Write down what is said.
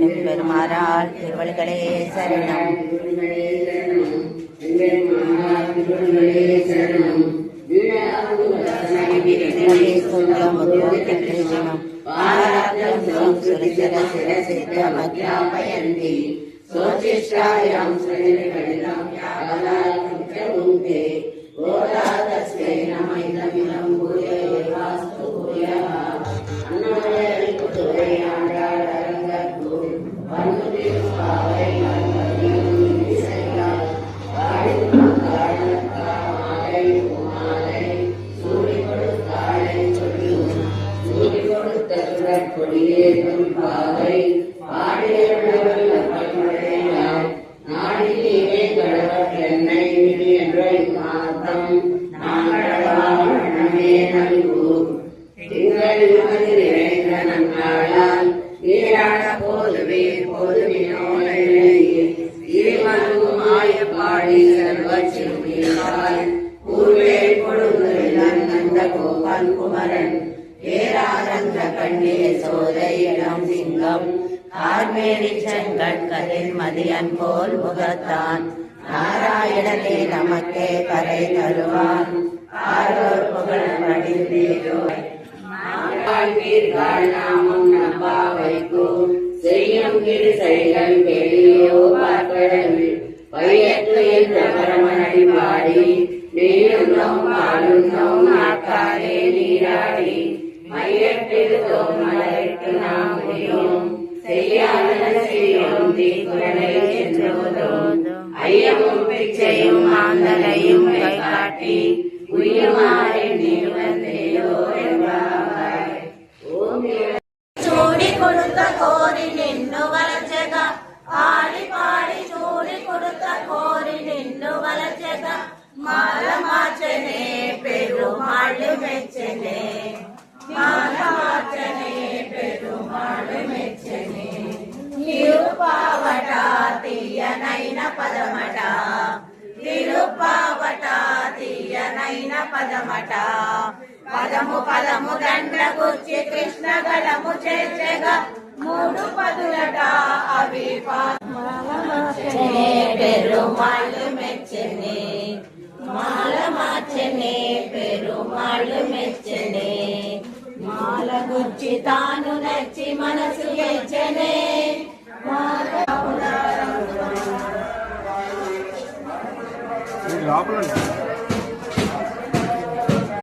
எம்பெருமாறால் திருவள்களே சரணம். குமரன் ஏராரந்த கண்ணே சோதை இளம் சிங்கம் ஆர்மேனி செங்கண் கதிர் மதியன் போல் முகத்தான் நாராயணனே நமக்கே கரை தருவான் ஆரோர் புகழ் மடிந்தேரோ நாமும் நம்பாவைக்கு செய்யும் கிரு செயல் வெளியோ பார்க்கடவில் பையத்து என்ற பரமனடி பாடி நீருந்தோம் பாலுந்தோம் நாட்காரே நீராடி மையத்திருத்தோம் மலருக்கு நாம் முடியும் செய்யாதன செய்யும் தீக்குறளை சென்றோதோம் ஐயமும் பிச்சையும் ஆந்தலையும் கை காட்டி உய்யுமாறே நீ வந்தேயோ என்பாய். சூடி கொடுத்த கோரி நின்று வளர்ச்சக ஆடி பாடி சூடி கொடுத்த கோரி நின்று வளர்ச்சக மாலமாச்சனே பெருமாள் மெச்சனே மாலமாச்சனே பெருமாள் மெச்சனே తిరుపావట తీయనైన పదమట తిరుపావట తీయనైన పదమట పదము పదము దండ్రగుచ్చి కృష్ణ గళము చేర్చగా మూడు పదులట అవి పెరుమాళ్ళు మెచ్చనే మాల మార్చనే పెరుమాళ్ళు మెచ్చనే మాల గుచ్చి తాను నచ్చి మనసు మెచ్చనే లోపల